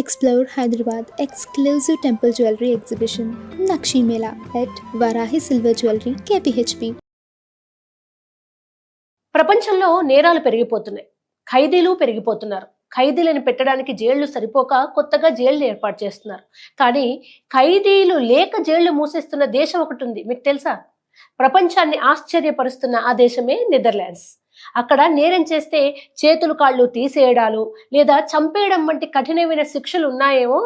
Explore Hyderabad exclusive temple jewelry exhibition Nakshi Mela at Varahi Silver Jewelry KPHP. ప్రపంచంలో నేరాలు పెరిగిపోతున్నాయి, ఖైదీలు పెరిగిపోతున్నారు. ఖైదీలను పెట్టడానికి జైళ్లు సరిపోక కొత్తగా జైళ్లు ఏర్పాటు చేస్తున్నారు. కానీ ఖైదీలు లేక జైళ్లు మూసేస్తున్న దేశం ఒకటి ఉంది, మీకు తెలుసా? ప్రపంచాన్ని ఆశ్చర్యపరుస్తున్న ఆ దేశమే నెదర్లాండ్స్. అక్కడ నేరం చేస్తే చేతులు కాళ్ళు తీసేయడాలు లేదా చంపేయడం వంటి కఠినమైన శిక్షలు ఉన్నాయేమో,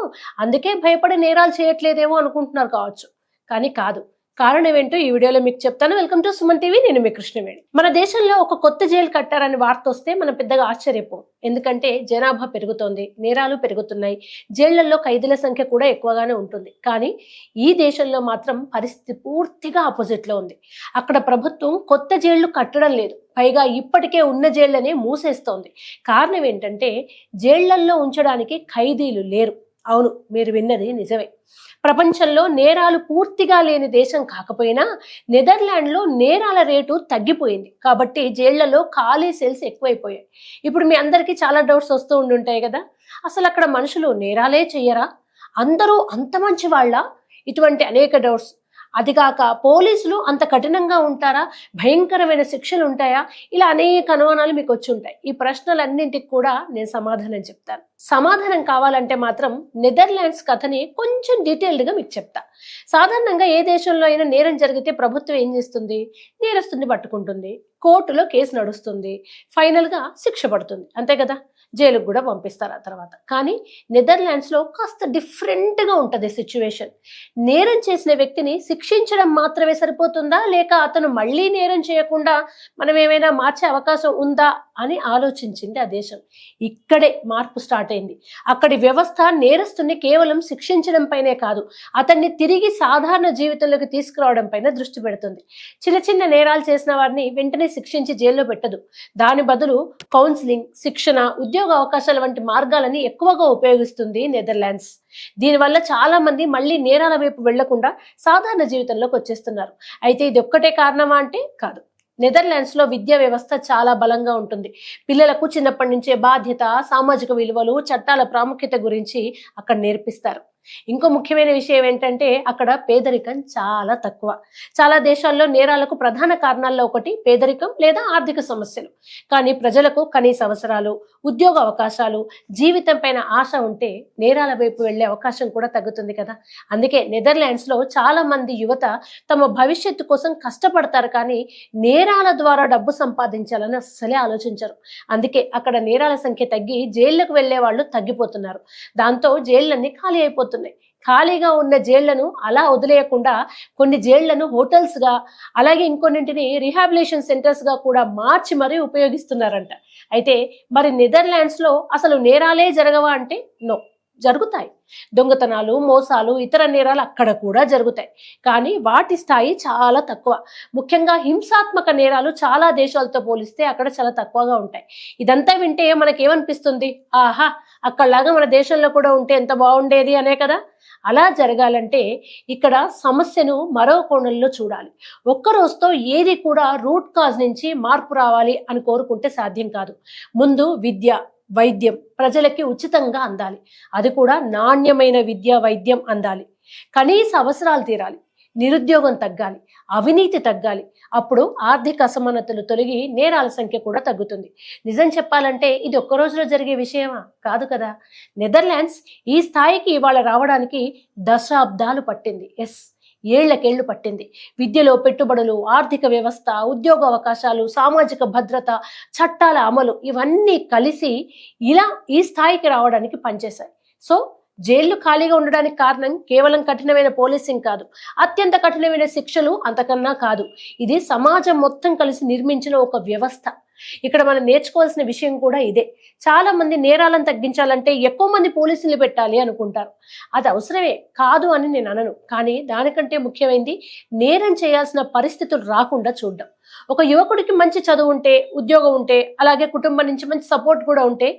అందుకే భయపడి నేరాలు చేయట్లేదేమో అనుకుంటున్నారు కావచ్చు. కానీ కాదు. కారణం ఏంటో ఈ వీడియోలో మీకు చెప్తాను. వెల్కమ్ టు సుమన్ టీవీ, నేను మీ కృష్ణవేణి. మన దేశంలో ఒక కొత్త జైలు కట్టారని వార్త వస్తే మనం పెద్దగా ఆశ్చర్యపోం. ఎందుకంటే జనాభా పెరుగుతోంది, నేరాలు పెరుగుతున్నాయి, జైళ్లలో ఖైదీల సంఖ్య కూడా ఎక్కువగానే ఉంటుంది. కానీ ఈ దేశంలో మాత్రం పరిస్థితి పూర్తిగా ఆపోజిట్ లో ఉంది. అక్కడ ప్రభుత్వం కొత్త జైళ్లు కట్టడం లేదు, పైగా ఇప్పటికే ఉన్న జైళ్లనే మూసేస్తోంది. కారణం ఏంటంటే జైళ్లల్లో ఉంచడానికి ఖైదీలు లేరు. అవును, మీరు విన్నది నిజమే. ప్రపంచంలో నేరాలు పూర్తిగా లేని దేశం కాకపోయినా నెదర్లాండ్లో నేరాల రేటు తగ్గిపోయింది. కాబట్టి జైళ్లలో ఖాళీ సెల్స్ ఎక్కువైపోయాయి. ఇప్పుడు మీ అందరికీ చాలా డౌట్స్ వస్తూ ఉండుంటాయి కదా, అసలు అక్కడ మనుషులు నేరాలే చెయ్యరా, అందరూ అంత మంచి వాళ్ళ, ఇటువంటి అనేక డౌట్స్. అదిగాక పోలీసులు అంత కఠినంగా ఉంటారా, భయంకరమైన శిక్షలు ఉంటాయా, ఇలా అనేక అనుమానాలు మీకు వచ్చి ఉంటాయి. ఈ ప్రశ్నలన్నింటికి కూడా నేను సమాధానం చెప్తాను. సమాధానం కావాలంటే మాత్రం నెదర్లాండ్స్ కథని కొంచెం డీటెయిల్డ్గా మీకు చెప్తా. సాధారణంగా ఏ దేశంలో అయినా నేరం జరిగితే ప్రభుత్వం ఏం చేస్తుంది? నేరస్తుని పట్టుకుంటుంది, కోర్టులో కేసు నడుస్తుంది, ఫైనల్గా శిక్ష పడుతుంది, అంతే కదా? జైలుకు కూడా పంపిస్తారు ఆ తర్వాత. కానీ నెదర్లాండ్స్లో కాస్త డిఫరెంట్గా ఉంటుంది సిచ్యువేషన్. నేరం చేసిన వ్యక్తిని శిక్షించడం మాత్రమే సరిపోతుందా, లేక అతను మళ్ళీ నేరం చేయకుండా మనం ఏమైనా మార్చే అవకాశం ఉందా అని ఆలోచించింది ఆ దేశం. ఇక్కడే మార్పు స్టార్ట్ అయింది. అక్కడి వ్యవస్థ నేరస్తుని కేవలం శిక్షించడం పైనే కాదు, అతన్ని తిరిగి సాధారణ జీవితంలోకి తీసుకురావడం పైన దృష్టి పెడుతుంది. చిన్న చిన్న నేరాలు చేసిన వారిని వెంటనే శిక్షించి జైల్లో పెట్టదు. దాని బదులు కౌన్సిలింగ్, శిక్షణ, ఉద్యోగ అవకాశాల వంటి మార్గాలని ఎక్కువగా ఉపయోగిస్తుంది నెదర్లాండ్స్. దీనివల్ల చాలా మంది మళ్ళీ నేరాల వైపు వెళ్లకుండా సాధారణ జీవితంలోకి వచ్చేస్తున్నారు. అయితే ఇది ఒక్కటే కారణమా అంటే కాదు. నెదర్లాండ్స్లో విద్యా వ్యవస్థ చాలా బలంగా ఉంటుంది. పిల్లలకు చిన్నప్పటి నుంచే బాధ్యత, సామాజిక విలువలు, చట్టాల ప్రాముఖ్యత గురించి అక్కడ నేర్పిస్తారు. ఇంకో ముఖ్యమైన విషయం ఏంటంటే అక్కడ పేదరికం చాలా తక్కువ. చాలా దేశాల్లో నేరాలకు ప్రధాన కారణాల్లో ఒకటి పేదరికం లేదా ఆర్థిక సమస్యలు. కానీ ప్రజలకు కనీస అవసరాలు, ఉద్యోగ అవకాశాలు, జీవితం పైన ఆశ ఉంటే నేరాల వైపు వెళ్లే అవకాశం కూడా తగ్గుతుంది కదా. అందుకే నెదర్లాండ్స్లో చాలా మంది యువత తమ భవిష్యత్తు కోసం కష్టపడతారు, కానీ నేరాల ద్వారా డబ్బు సంపాదించాలని అస్సలే ఆలోచించరు. అందుకే అక్కడ నేరాల సంఖ్య తగ్గి జైళ్లకు వెళ్లే వాళ్ళు తగ్గిపోతున్నారు. దాంతో జైళ్ళన్నీ ఖాళీ అయిపోతున్నాయి. ఖాళీగా ఉన్న జైళ్లను అలా వదిలేయకుండా కొన్ని జైళ్లను హోటల్స్ గా, అలాగే ఇంకొన్నింటిని రీహాబిలిటేషన్ సెంటర్స్ గా కూడా మార్చి మరీ ఉపయోగిస్తున్నారంట. అయితే మరి నెదర్లాండ్స్ లో అసలు నేరాలే జరగవా అంటే నో, జరుగుతాయి. దొంగతనాలు, మోసాలు, ఇతర నేరాలు అక్కడ కూడా జరుగుతాయి, కానీ వాటి స్థాయి చాలా తక్కువ. ముఖ్యంగా హింసాత్మక నేరాలు చాలా దేశాలతో పోలిస్తే అక్కడ చాలా తక్కువగా ఉంటాయి. ఇదంతా వింటే మనకేమనిపిస్తుంది? ఆహా, అక్కడలాగా మన దేశంలో కూడా ఉంటే ఎంత బాగుండేది అనే కదా. అలా జరగాలంటే ఇక్కడ సమస్యను మరో కోణంలో చూడాలి. ఒక్క రోజుతో ఏది కూడా రూట్ కాజ్ నుంచి మార్పు రావాలి అని కోరుకుంటే సాధ్యం కాదు. ముందు విద్య, వైద్యం ప్రజలకి ఉచితంగా అందాలి. అది కూడా నాణ్యమైన విద్య, వైద్యం అందాలి. కనీస అవసరాలు తీరాలి, నిరుద్యోగం తగ్గాలి, అవినీతి తగ్గాలి. అప్పుడు ఆర్థిక అసమానతలు తొలగి నేరాల సంఖ్య కూడా తగ్గుతుంది. నిజం చెప్పాలంటే ఇది ఒక్క రోజులో జరిగే విషయమా? కాదు కదా. నెదర్లాండ్స్ ఈ స్థాయికి ఇవాళ రావడానికి దశాబ్దాలు పట్టింది. ఏళ్లకేళ్లు పట్టింది. విద్యలో పెట్టుబడులు, ఆర్థిక వ్యవస్థ, ఉద్యోగ అవకాశాలు, సామాజిక భద్రత, చట్టాల అమలు ఇవన్నీ కలిసి ఇలా ఈ స్థాయికి రావడానికి పనిచేశాయి. సో జైళ్లు ఖాళీగా ఉండడానికి కారణం కేవలం కఠినమైన పోలీసింగ్ కాదు, అత్యంత కఠినమైన శిక్షలు అంతకన్నా కాదు. ఇది సమాజం మొత్తం కలిసి నిర్మించిన ఒక వ్యవస్థ. ఇక్కడ మనం నేర్చుకోవాల్సిన విషయం కూడా ఇదే. చాలా మంది నేరాలను తగ్గించాలంటే ఎక్కువ మంది పోలీసులు పెట్టాలి అనుకుంటారు. అది అవసరమే కాదు అని నేను అనను, కానీ దానికంటే ముఖ్యమైనది నేరం చేయాల్సిన పరిస్థితులు రాకుండా చూడడం. ఒక యువకుడికి మంచి చదువు ఉంటే, ఉద్యోగం ఉంటే, అలాగే కుటుంబం నుంచి మంచి సపోర్ట్ కూడా ఉంటే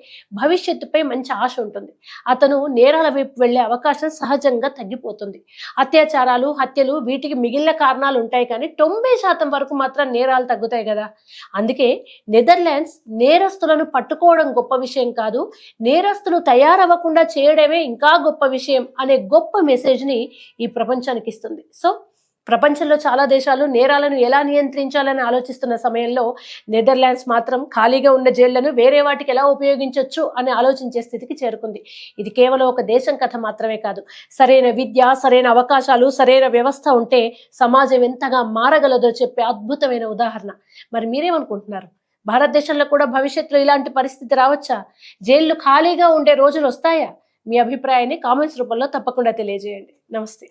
భవిష్యత్తుపై మంచి ఆశ ఉంటుంది. అతను నేరాల వైపు వెళ్లే అవకాశం సహజంగా తగ్గిపోతుంది. అత్యాచారాలు, హత్యలు వీటికి మిగిలిన కారణాలు ఉంటాయి కానీ 90% వరకు మాత్రం నేరాలు తగ్గుతాయి కదా. అందుకే నెదర్లాండ్స్ నేరస్తులను పట్టుకోవడం గొప్ప విషయం కాదు, నేరస్తులు తయారవ్వకుండా చేయడమే ఇంకా గొప్ప విషయం అనే గొప్ప మెసేజ్ ని ఈ ప్రపంచానికి ఇస్తుంది. సో ప్రపంచంలో చాలా దేశాలు నేరాలను ఎలా నియంత్రించాలని ఆలోచిస్తున్న సమయంలో నెదర్లాండ్స్ మాత్రం ఖాళీగా ఉన్న జైళ్లను వేరే వాటికి ఎలా ఉపయోగించవచ్చు అని ఆలోచించే స్థితికి చేరుకుంది. ఇది కేవలం ఒక దేశం కథ మాత్రమే కాదు, సరైన విద్య, సరైన అవకాశాలు, సరైన వ్యవస్థ ఉంటే సమాజం ఎంతగా మారగలదో చెప్పే అద్భుతమైన ఉదాహరణ. మరి మీరేమనుకుంటున్నారు? భారతదేశంలో కూడా భవిష్యత్తులో ఇలాంటి పరిస్థితి రావచ్చా? జైళ్లు ఖాళీగా ఉండే రోజులు వస్తాయా? మీ అభిప్రాయాన్ని కామెంట్స్ రూపంలో తప్పకుండా తెలియజేయండి. నమస్తే.